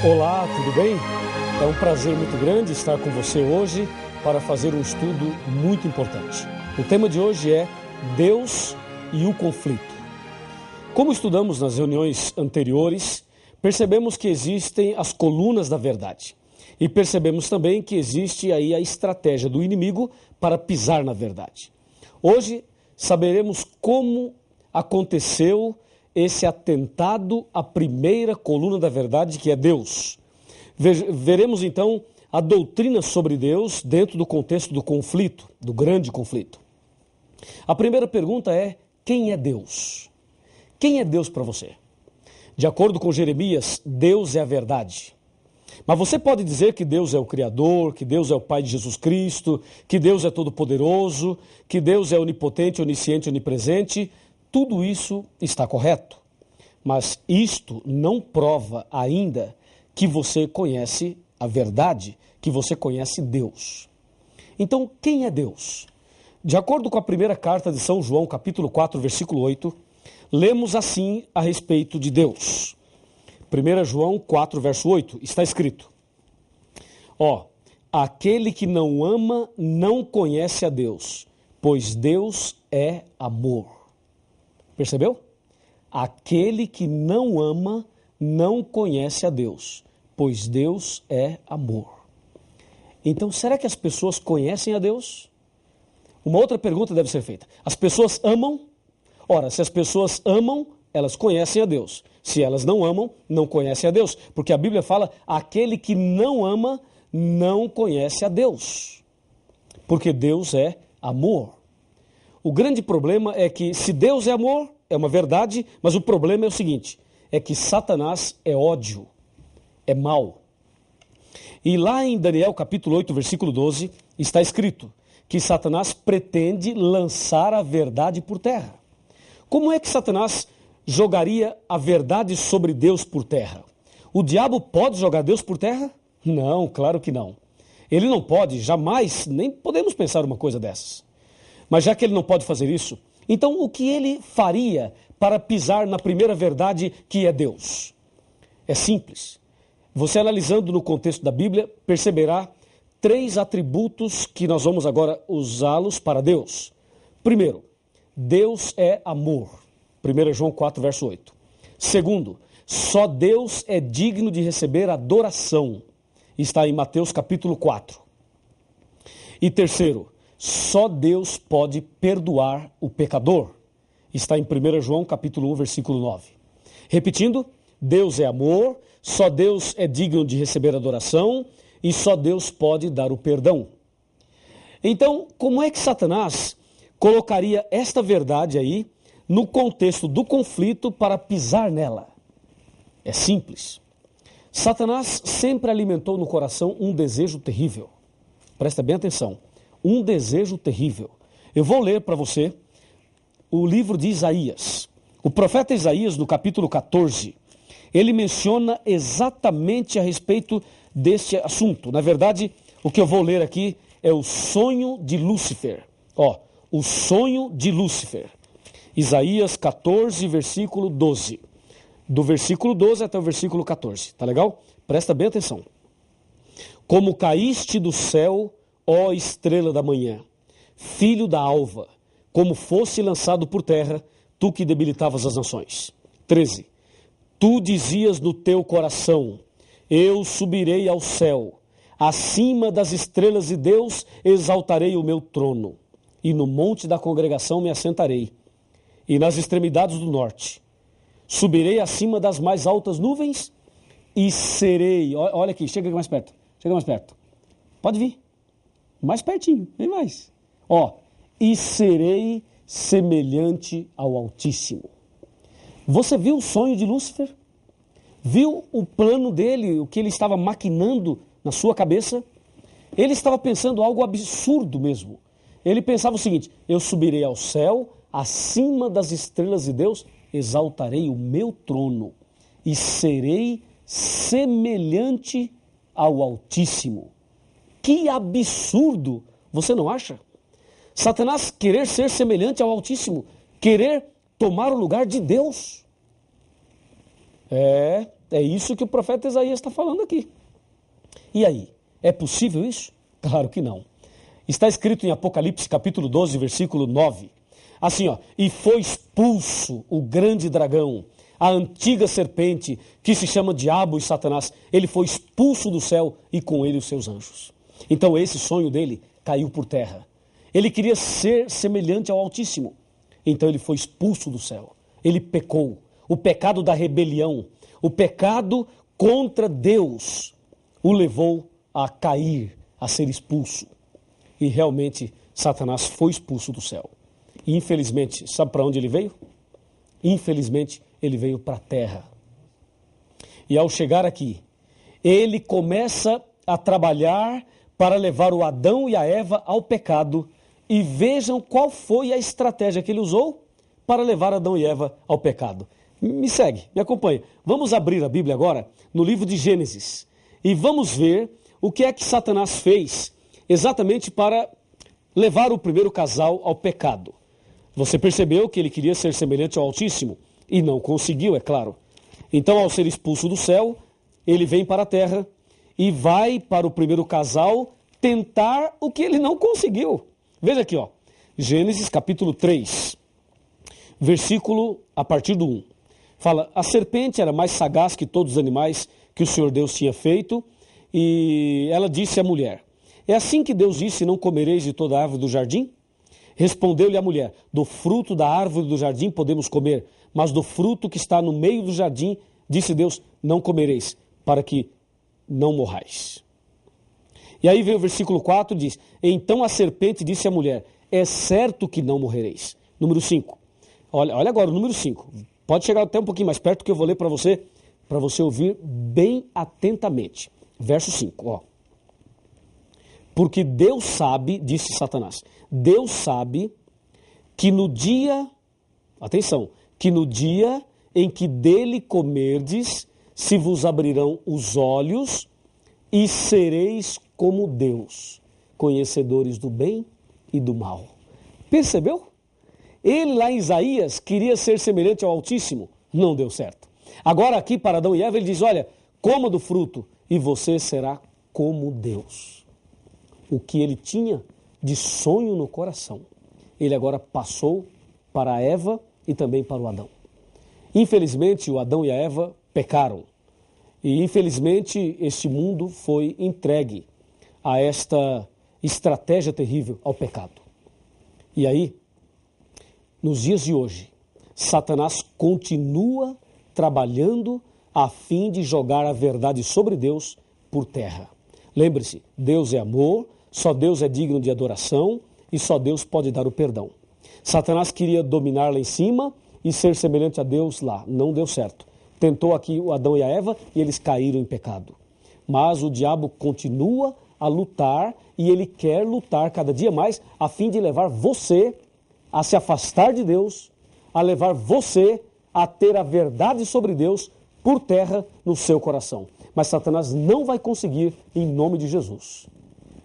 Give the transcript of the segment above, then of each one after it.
Olá, tudo bem? É um prazer muito grande estar com você hoje para fazer um estudo muito importante. O tema de hoje é Deus e o conflito. Como estudamos nas reuniões anteriores, percebemos que existem as colunas da verdade. E percebemos também que existe aí a estratégia do inimigo para pisar na verdade. Hoje saberemos como aconteceu esse atentado à primeira coluna da verdade, que é Deus. Veremos então a doutrina sobre Deus dentro do contexto do conflito, do grande conflito. A primeira pergunta é: quem é Deus? Quem é Deus para você? De acordo com Jeremias, Deus é a verdade. Mas você pode dizer que Deus é o Criador, que Deus é o Pai de Jesus Cristo, que Deus é todo-poderoso, que Deus é onipotente, onisciente, onipresente. Tudo isso está correto. Mas isto não prova ainda que você conhece a verdade, que você conhece Deus. Então, quem é Deus? De acordo com a primeira carta de São João, capítulo 4, versículo 8, lemos assim a respeito de Deus. 1 João 4, verso 8, está escrito: aquele que não ama não conhece a Deus, pois Deus é amor. Percebeu? Aquele que não ama não conhece a Deus, pois Deus é amor. Então, será que as pessoas conhecem a Deus? Uma outra pergunta deve ser feita. As pessoas amam? Ora, se as pessoas amam, elas conhecem a Deus. Se elas não amam, não conhecem a Deus. Porque a Bíblia fala: aquele que não ama não conhece a Deus. Porque Deus é amor. O grande problema é que, se Deus é amor, é uma verdade, mas o problema é o seguinte: é que Satanás é ódio, é mal. E lá em Daniel capítulo 8, versículo 12, está escrito que Satanás pretende lançar a verdade por terra. Como é que Satanás jogaria a verdade sobre Deus por terra? O diabo pode jogar Deus por terra? Não, claro que não. Ele não pode, jamais, nem podemos pensar uma coisa dessas. Mas já que ele não pode fazer isso, então o que ele faria para pisar na primeira verdade, que é Deus? É simples. Você, analisando no contexto da Bíblia, perceberá 3 atributos que nós vamos agora usá-los para Deus. Primeiro, Deus é amor. 1 João 4, verso 8. Segundo, só Deus é digno de receber adoração. Está em Mateus capítulo 4. E terceiro, só Deus pode perdoar o pecador. Está em 1 João capítulo 1, versículo 9. Repetindo, Deus é amor, só Deus é digno de receber adoração e só Deus pode dar o perdão. Então, como é que Satanás colocaria esta verdade aí no contexto do conflito para pisar nela? É simples. Satanás sempre alimentou no coração um desejo terrível. Presta bem atenção. Um desejo terrível. Eu vou ler para você o livro de Isaías. O profeta Isaías, no capítulo 14, ele menciona exatamente a respeito deste assunto. Na verdade, o que eu vou ler aqui é o sonho de Lúcifer. O sonho de Lúcifer. Isaías 14, versículo 12. Do versículo 12 até o versículo 14. Tá legal? Presta bem atenção. Como caíste do céu, ó estrela da manhã, filho da alva, como fosse lançado por terra, tu que debilitavas as nações. 13. Tu dizias no teu coração: eu subirei ao céu, acima das estrelas de Deus exaltarei o meu trono, e no monte da congregação me assentarei, e nas extremidades do norte. Subirei acima das mais altas nuvens e serei... Olha aqui, chega mais perto, chega mais perto. Pode vir. Mais pertinho, vem mais. E serei semelhante ao Altíssimo. Você viu o sonho de Lúcifer? Viu o plano dele, o que ele estava maquinando na sua cabeça? Ele estava pensando algo absurdo mesmo. Ele pensava o seguinte: eu subirei ao céu, acima das estrelas de Deus, exaltarei o meu trono e serei semelhante ao Altíssimo. Que absurdo, você não acha? Satanás querer ser semelhante ao Altíssimo, querer tomar o lugar de Deus. É É isso que o profeta Isaías está falando aqui. E aí, é possível isso? Claro que não. Está escrito em Apocalipse capítulo 12, versículo 9. Assim, e foi expulso o grande dragão, a antiga serpente, que se chama Diabo e Satanás. Ele foi expulso do céu e com ele os seus anjos. Então esse sonho dele caiu por terra. Ele queria ser semelhante ao Altíssimo. Então ele foi expulso do céu. Ele pecou. O pecado da rebelião, o pecado contra Deus, o levou a cair, a ser expulso. E realmente Satanás foi expulso do céu. E infelizmente, sabe para onde ele veio? Infelizmente, ele veio para a terra. E ao chegar aqui, ele começa a trabalhar para levar o Adão e a Eva ao pecado. E vejam qual foi a estratégia que ele usou para levar Adão e Eva ao pecado. Me segue, me acompanha. Vamos abrir a Bíblia agora no livro de Gênesis. E vamos ver o que é que Satanás fez exatamente para levar o primeiro casal ao pecado. Você percebeu que ele queria ser semelhante ao Altíssimo e não conseguiu, é claro. Então, ao ser expulso do céu, ele vem para a terra e vai para o primeiro casal tentar o que ele não conseguiu. Veja aqui, Gênesis capítulo 3, versículo a partir do 1. Fala, a serpente era mais sagaz que todos os animais que o Senhor Deus tinha feito, e ela disse à mulher, é assim que Deus disse, não comereis de toda a árvore do jardim? Respondeu-lhe a mulher, do fruto da árvore do jardim podemos comer, mas do fruto que está no meio do jardim, disse Deus, não comereis, para que não morrais. E aí vem o versículo 4, diz, então a serpente disse à mulher, é certo que não morrereis. Número 5. Olha agora o número 5. Pode chegar até um pouquinho mais perto que eu vou ler para você ouvir bem atentamente. Verso 5, Porque Deus sabe, disse Satanás, Deus sabe que no dia, atenção, que no dia em que dele comerdes, se vos abrirão os olhos e sereis como Deus, conhecedores do bem e do mal. Percebeu? Ele lá em Isaías queria ser semelhante ao Altíssimo, não deu certo. Agora aqui para Adão e Eva ele diz, olha, coma do fruto e você será como Deus. O que ele tinha de sonho no coração, ele agora passou para a Eva e também para o Adão. Infelizmente o Adão e a Eva pecaram e infelizmente este mundo foi entregue a esta estratégia terrível, ao pecado. E aí, nos dias de hoje, Satanás continua trabalhando a fim de jogar a verdade sobre Deus por terra. Lembre-se, Deus é amor, só Deus é digno de adoração e só Deus pode dar o perdão. Satanás queria dominar lá em cima e ser semelhante a Deus lá, não deu certo. Tentou aqui o Adão e a Eva e eles caíram em pecado. Mas o diabo continua a lutar e ele quer lutar cada dia mais a fim de levar você a se afastar de Deus, a levar você a ter a verdade sobre Deus por terra no seu coração. Mas Satanás não vai conseguir em nome de Jesus.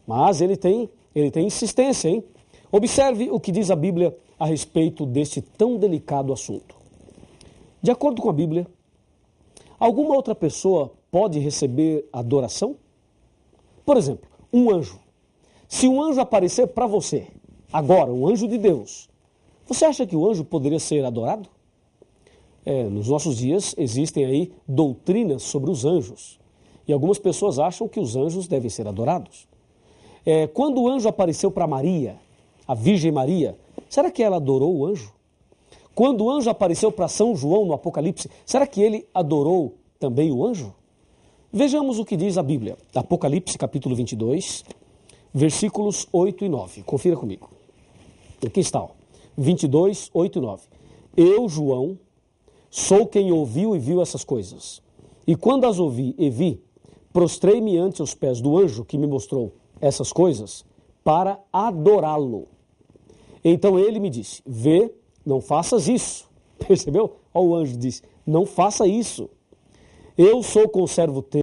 Mas ele tem insistência, hein? Observe o que diz a Bíblia a respeito deste tão delicado assunto. De acordo com a Bíblia, alguma outra pessoa pode receber adoração? Por exemplo, um anjo. Se um anjo aparecer para você, agora, um anjo de Deus, você acha que o anjo poderia ser adorado? Nos nossos dias existem aí doutrinas sobre os anjos. E algumas pessoas acham que os anjos devem ser adorados. Quando o anjo apareceu para Maria, a Virgem Maria, será que ela adorou o anjo? Quando o anjo apareceu para São João no Apocalipse, será que ele adorou também o anjo? Vejamos o que diz a Bíblia. Apocalipse capítulo 22, versículos 8 e 9. Confira comigo. Aqui está, 22, 8 e 9. Eu, João, sou quem ouviu e viu essas coisas. E quando as ouvi e vi, prostrei-me ante os pés do anjo que me mostrou essas coisas para adorá-lo. Então ele me disse, vê, não faças isso. Percebeu? Olha o anjo disse, não faça isso. Eu sou conservo teu